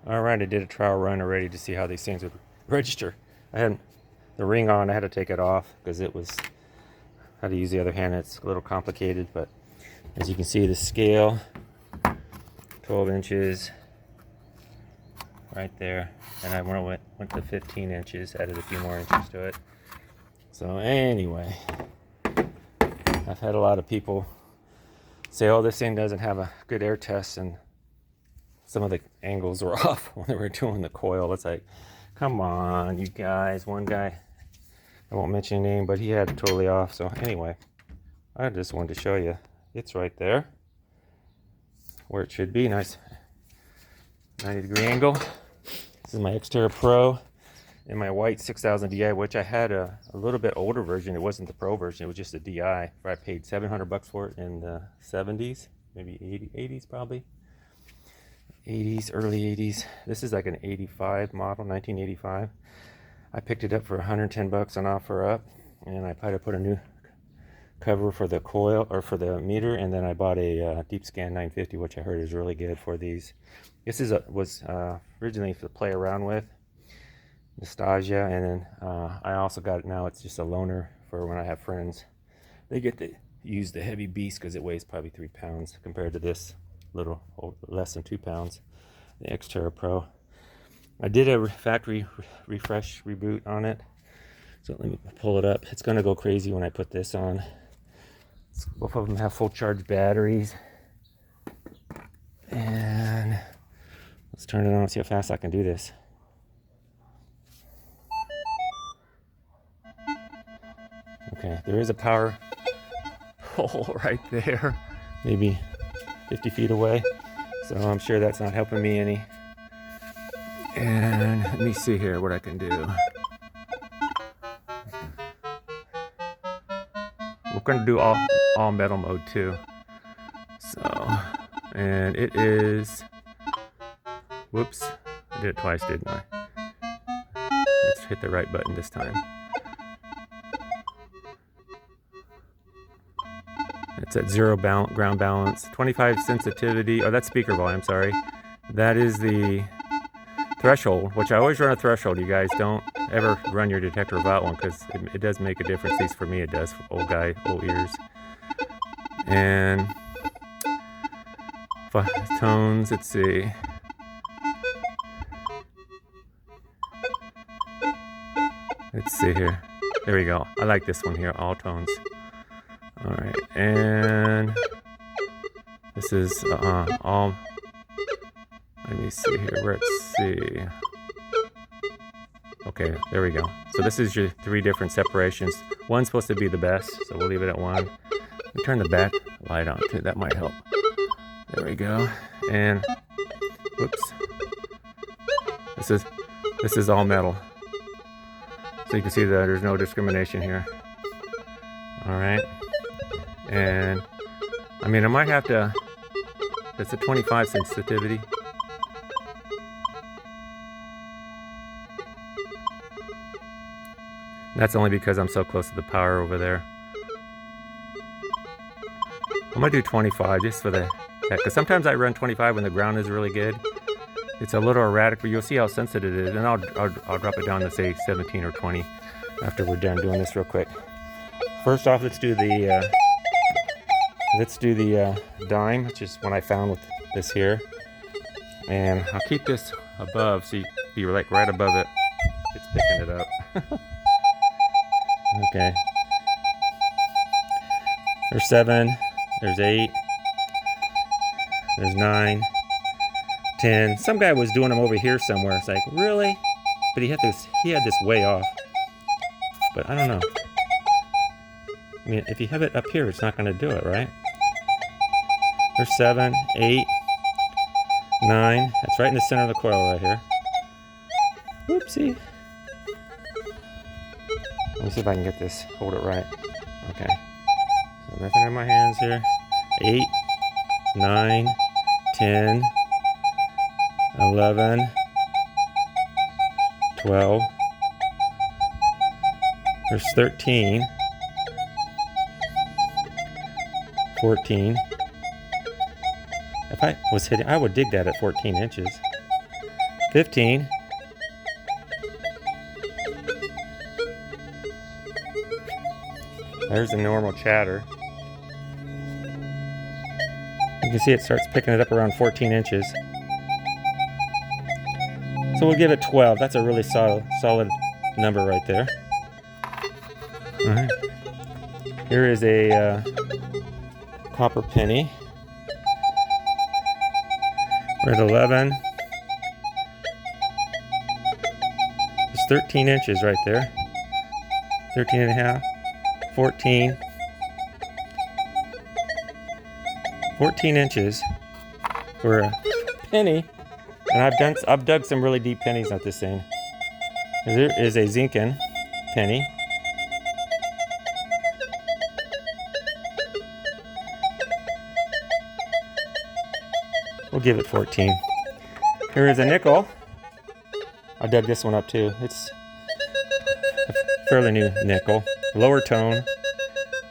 Alright, I did a trial run already to see how these things would register. I had the ring on, I had to take it off because I had to use the other hand. It's a little complicated, but as you can see, the scale, 12 inches right there, and I went to 15 inches, added a few more inches to it. So anyway, I've had a lot of people say, oh, this thing doesn't have a good air test, and some of the angles were off when they were doing the coil. It's like, come on, you guys. One guy, I won't mention his name, but he had it totally off. So anyway, I just wanted to show you. It's right there where it should be. Nice 90-degree angle. This is my X Terra Pro in my white 6000 Di, which I had a little bit older version. It wasn't the Pro version. It was just a Di. I paid $700 for it in the 70s, maybe 80s probably. 80s, early 80s. This is like an 85 model, 1985. I picked it up for 110 bucks on OfferUp, and I tried to put a new cover for the coil or for the meter, and then I bought a Deep Scan 950, which I heard is really good for these. This was originally to play around with, nostalgia, and then I also got it now. It's just a loaner for when I have friends. They get to use the heavy beast because it weighs probably 3 pounds compared to this little less than 2 pounds, the X Terra Pro. I did a factory refresh reboot on it, so let me pull it up. It's gonna go crazy when I put this on. Both of them have full charge batteries, and let's turn it on and see how fast I can do this. Okay, there is a power pole right there, maybe 50 feet away, so I'm sure that's not helping me any. And let me see here what I can do. We're going to do all metal mode too. So, and it is, whoops, I did it twice, didn't I? Let's hit the right button this time. It's at 0 ground balance, 25 sensitivity. Oh, that's speaker volume, sorry. That is the threshold, which I always run a threshold. You guys don't ever run your detector without one, because it does make a difference. At least for me it does. Old guy, old ears. And tones, let's see. Let's see here. There we go. I like this one here, all tones. All right, and this is all. Let me see here. Let's see. Okay, there we go. So this is your 3 different separations. One's supposed to be the best, so we'll leave it at 1. Let me turn the back light on too. That might help. There we go. And whoops. This is all metal. So you can see that there's no discrimination here. All right. And I mean, I might have to. That's a 25 sensitivity. That's only because I'm so close to the power over there. I'm gonna do 25 just for the heck, because sometimes I run 25 when the ground is really good. It's a little erratic, but you'll see how sensitive it is, and I'll drop it down to say 17 or 20 after we're done doing this real quick. First off, let's do the dime, which is one I found with this here, and I'll keep this above so you're like right above it. It's picking it up. Okay. There's 7, there's 8, there's 9, 10. Some guy was doing them over here somewhere. It's like, really? But he had this way off. But I don't know. I mean, if you have it up here, it's not going to do it, right? There's 7, 8, 9. That's right in the center of the coil right here. Whoopsie. Let me see if I can get this, hold it right. Okay. So nothing in my hands here. 8, 9, 10, 11, 12. There's 13, 14. If I was hitting, I would dig that at 14 inches. 15. There's the normal chatter. You can see it starts picking it up around 14 inches. So we'll give it 12. That's a really solid number right there. All right. Here is a copper penny. We're at 11. It's 13 inches right there. 13 and a half. 14. 14 inches for a penny. And I've dug some really deep pennies at this thing. There is a Zinken penny. We'll give it 14. Here is a nickel. I dug this one up too. It's a fairly new nickel. Lower tone.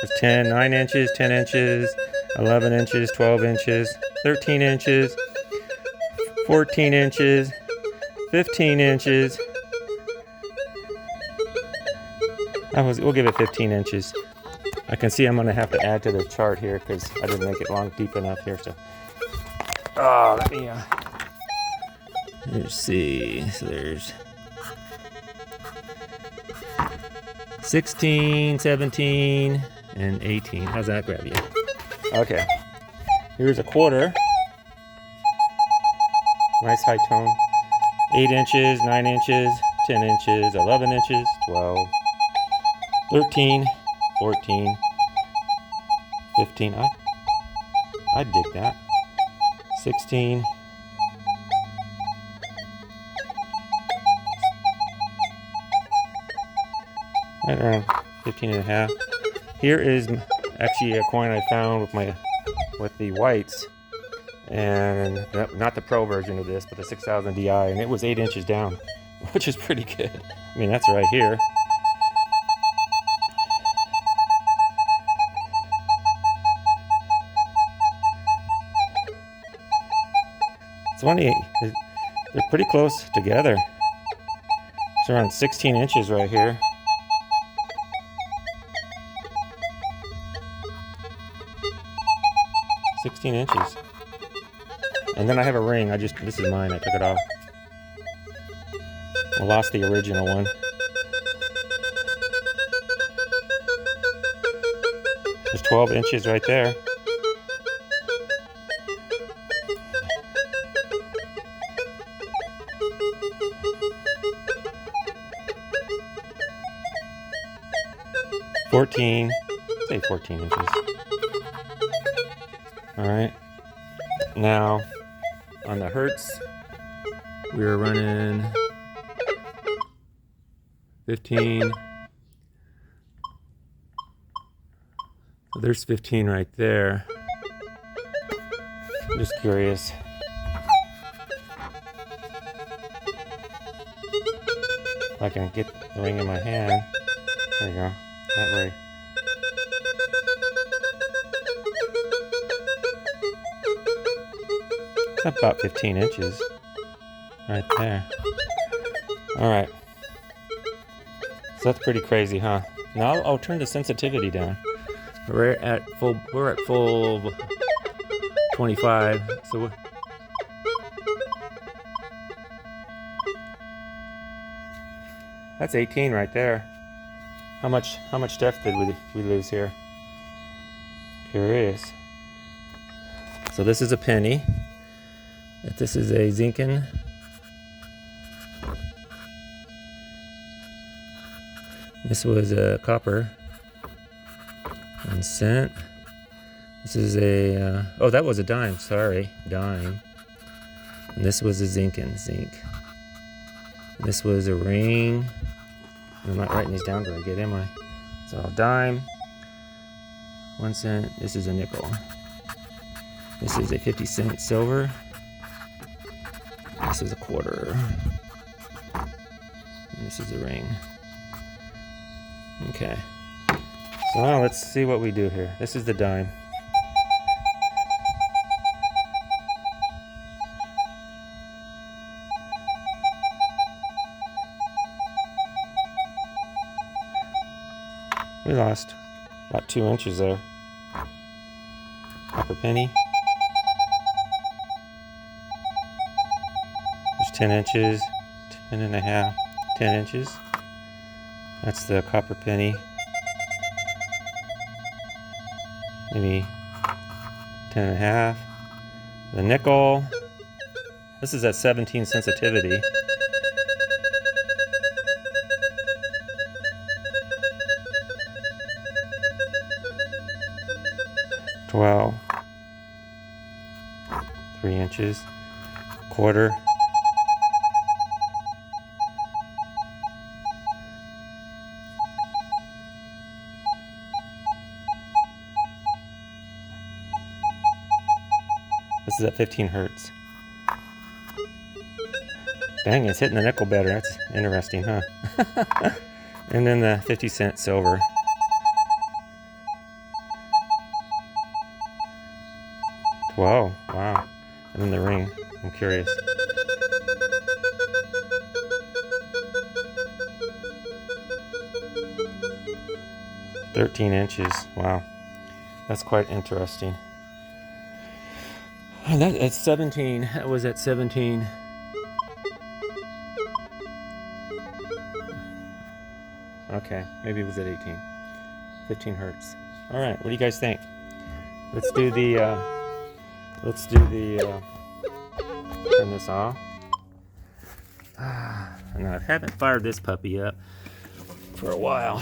It's 10, 9 inches, 10 inches, 11 inches, 12 inches, 13 inches, 14 inches, 15 inches. We'll give it 15 inches. I can see I'm going to have to add to the chart here because I didn't make it long deep enough here. So, let me let's see. So there's 16, 17, and 18. How's that grab you? Okay. Here's a quarter. Nice high tone. 8 inches, 9 inches, 10 inches, 11 inches, 12, 13, 14, 15. I'd dig that. 16. Right around 15 and a half. Here is actually a coin I found with the whites, and not the pro version of this, but the 6000 Di, and it was 8 inches down, which is pretty good. I mean, that's right here. It's funny, they're pretty close together. It's around 16 inches right here. Inches. And then I have a ring. This is mine. I took it off. I lost the original one. There's 12 inches right there. Say 14 inches. Alright, now on the hertz, we are running 15. So there's 15 right there. I'm just curious. If I can get the ring in my hand. There you go. That way. About 15 inches right there. All right, so that's pretty crazy, huh? Now I'll turn the sensitivity down. We're at full 25. So that's 18 right there. How much depth did we lose here? Curious. So this is a penny. This is a Zinken. This was a copper. 1 cent. This is a, oh, that was a dime, sorry, dime. And this was a Zinken, zinc. And this was a ring. I'm not writing these down very good, am I? So a dime, 1 cent. This is a nickel. This is a 50-cent silver. This is a quarter. And this is a ring. Okay. So now let's see what we do here. This is the dime. We lost about 2 inches there. Copper penny. There's 10 inches, 10 and a half, 10 inches. That's the copper penny. Maybe 10 and a half. The nickel. This is at 17 sensitivity. $12. 3 inches. Quarter. This is at 15 hertz. Dang, it's hitting the nickel better. That's interesting, huh? And then the 50-cent silver. Whoa, wow. And then the ring. I'm curious. $13. Wow. That's quite interesting. That's 17. That was at 17. Okay, maybe it was at 18. 15 hertz. All right, what do you guys think? Let's do the turn this off. And I haven't fired this puppy up for a while,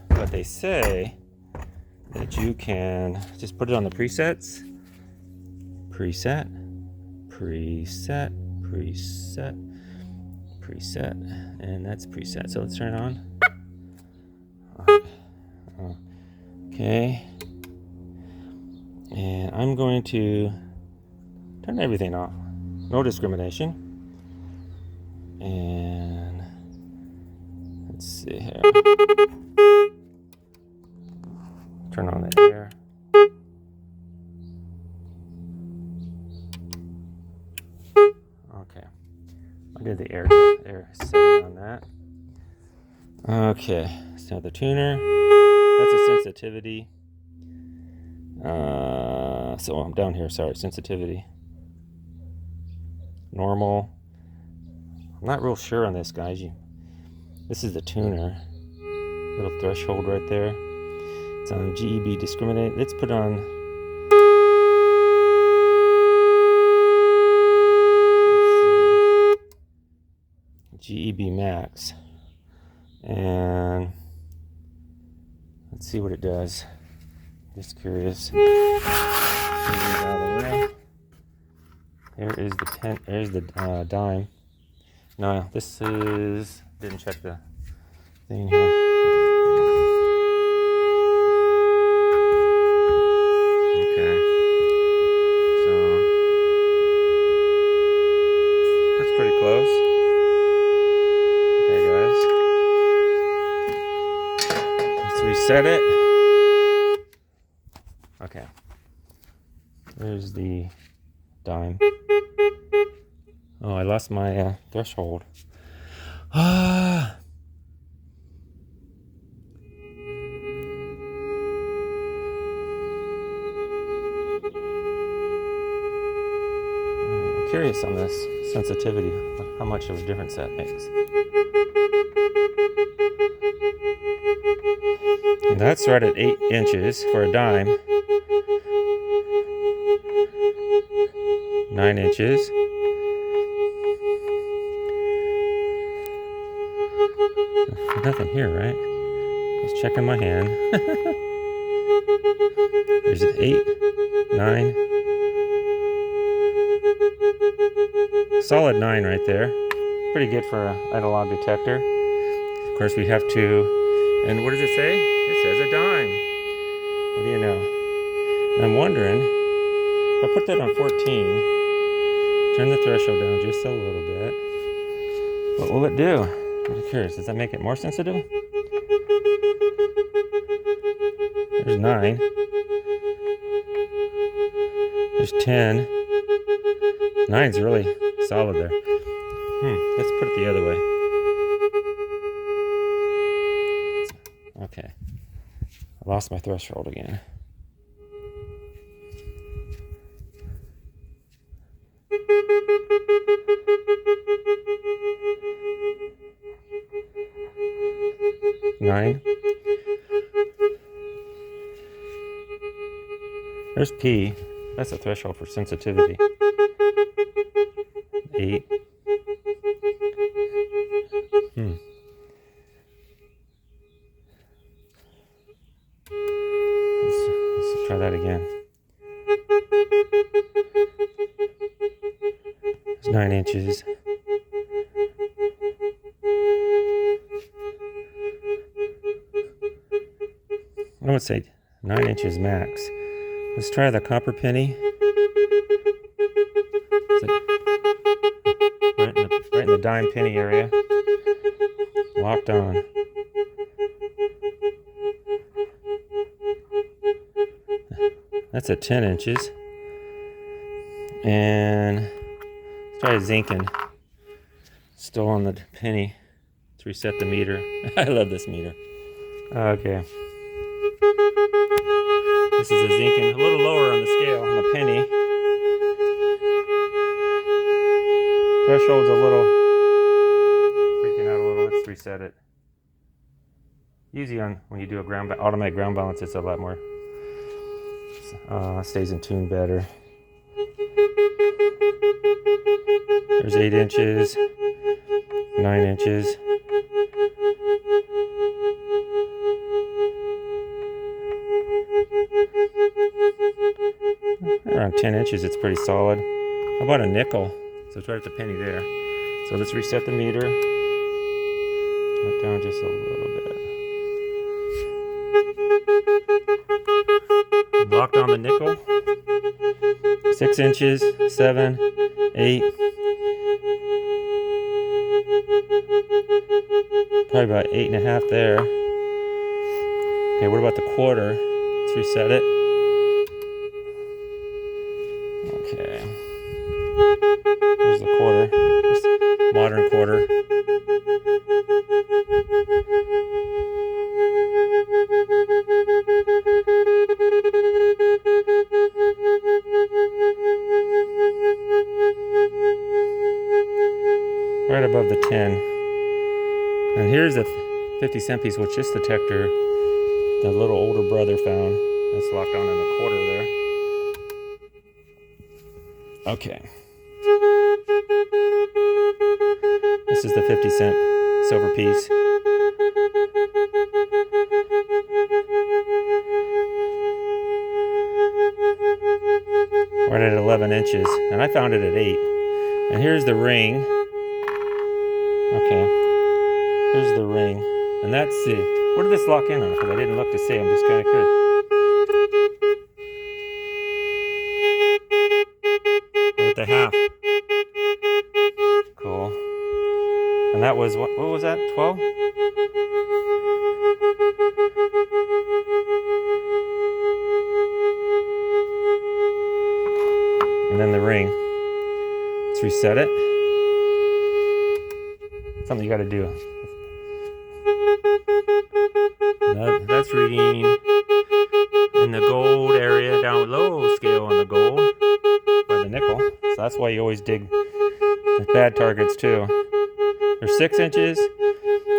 but they say that you can just put it on the presets. Preset, preset, preset, preset, and that's preset. So let's turn it on. Okay. And I'm going to turn everything off. No discrimination. And let's see here. Turn on the air. Okay. I did the air setting on that. Okay. So the tuner. That's a sensitivity. So I'm down here, sorry, sensitivity. Normal. I'm not real sure on this, guys. This is the tuner. Little threshold right there. It's on GEB discriminate. Let's put on GEB max. And let's see what it does. Just curious. Out of the way. There is the pen. There's the dime. No, this is. Didn't check the thing here. Okay. So that's pretty close. Okay, guys. Let's reset it. Okay. There's the dime. Oh, I lost my threshold. I'm curious on this sensitivity, how much of a difference that makes. And that's right at 8 inches for a dime. 9 inches. Nothing here, right? Just checking my hand. There's an 8, 9. Solid 9 right there. Pretty good for an analog detector. Of course, we have to. And what does it say? It says a dime. What do you know? And I'm wondering, if I put that on 14, turn the threshold down just a little bit, what will it do? I'm curious. Does that make it more sensitive? There's 9. There's 10. 9's really solid there. Let's put it the other way. Okay. I lost my threshold again. Nine. There's P. That's the threshold for sensitivity. 8. Let's try that again. It's 9 inches. I would say 9 inches max. Let's try the copper penny. Right in the dime penny area. Locked on. That's at 10 inches. And let's try zinking. Still on the penny. Let's reset the meter. I love this meter. Okay. This is a zinking, a little lower on the scale, on the penny. Threshold's a little freaking out a little. Let's reset it. Usually when you do a automatic ground balance, it's a lot more, stays in tune better. There's 8 inches, 9 inches. Around 10 inches, it's pretty solid. How about a nickel? So it's right at the penny there. So let's reset the meter. Let down just a little bit. Locked on the nickel. 6 inches, 7, 8. Probably about 8.5 there. Okay, what about the quarter? Let's reset it. Okay. There's the quarter. Just modern quarter. Right above the 10. And here's the 50-cent piece, which this detector, the little older brother found. That's locked on in the quarter there. Okay. This is the 50-cent silver piece. Right at 11 inches. And I found it at 8. And here's the ring. Okay. Here's the ring. And that's the... Where did this lock in on? Because I didn't look to see. I'm just kind of curious. We're at the half. Cool. And that was, what was that? 12? And then the ring. Let's reset it. Something you got to do. That's reading in the gold area, down low scale on the gold, by the nickel. So that's why you always dig the bad targets too. There's 6 inches,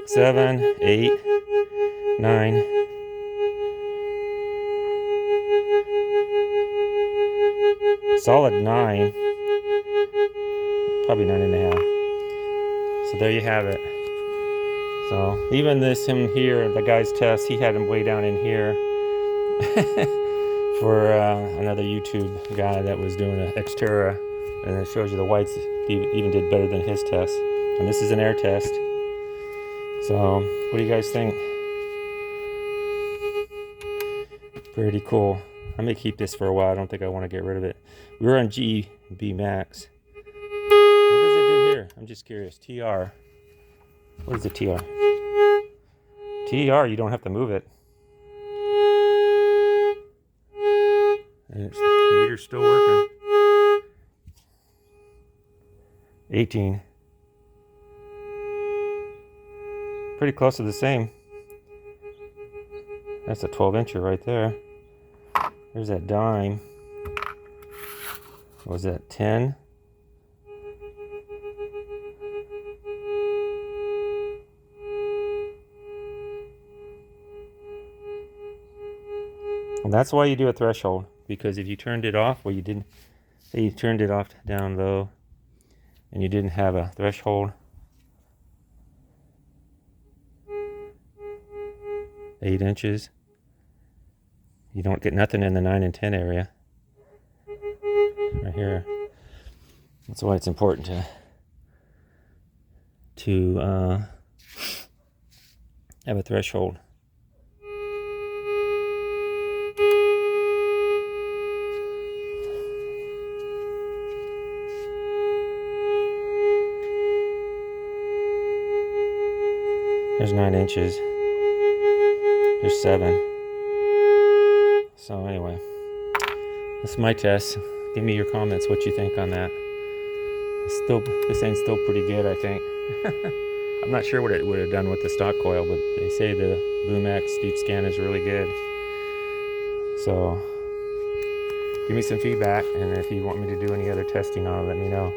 7, 8, 9. Solid 9. Probably 9.5. So there you have it. So even him here, the guy's test, he had him way down in here for another YouTube guy that was doing an X Terra, and it shows you the whites even did better than his test. And this is an air test. So what do you guys think? Pretty cool. I may keep this for a while. I don't think I want to get rid of it. We were on GB Max. What does it do here? I'm just curious. TR. What is the TR? TR, you don't have to move it. And the meter's still working. 18. Pretty close to the same. That's a 12-incher right there. There's that dime. What was that, 10? And that's why you do a threshold, because if you turned it off, well, you didn't, say you turned it off down low and you didn't have a threshold, 8 inches, you don't get nothing in the 9 and 10 area right here. That's why it's important to have a threshold. There's 9 inches. There's 7. So anyway, that's my test. Give me your comments, what you think on that. This thing's still pretty good, I think. I'm not sure what it would have done with the stock coil, but they say the Boom X deep scan is really good. So give me some feedback, and if you want me to do any other testing on it, let me know.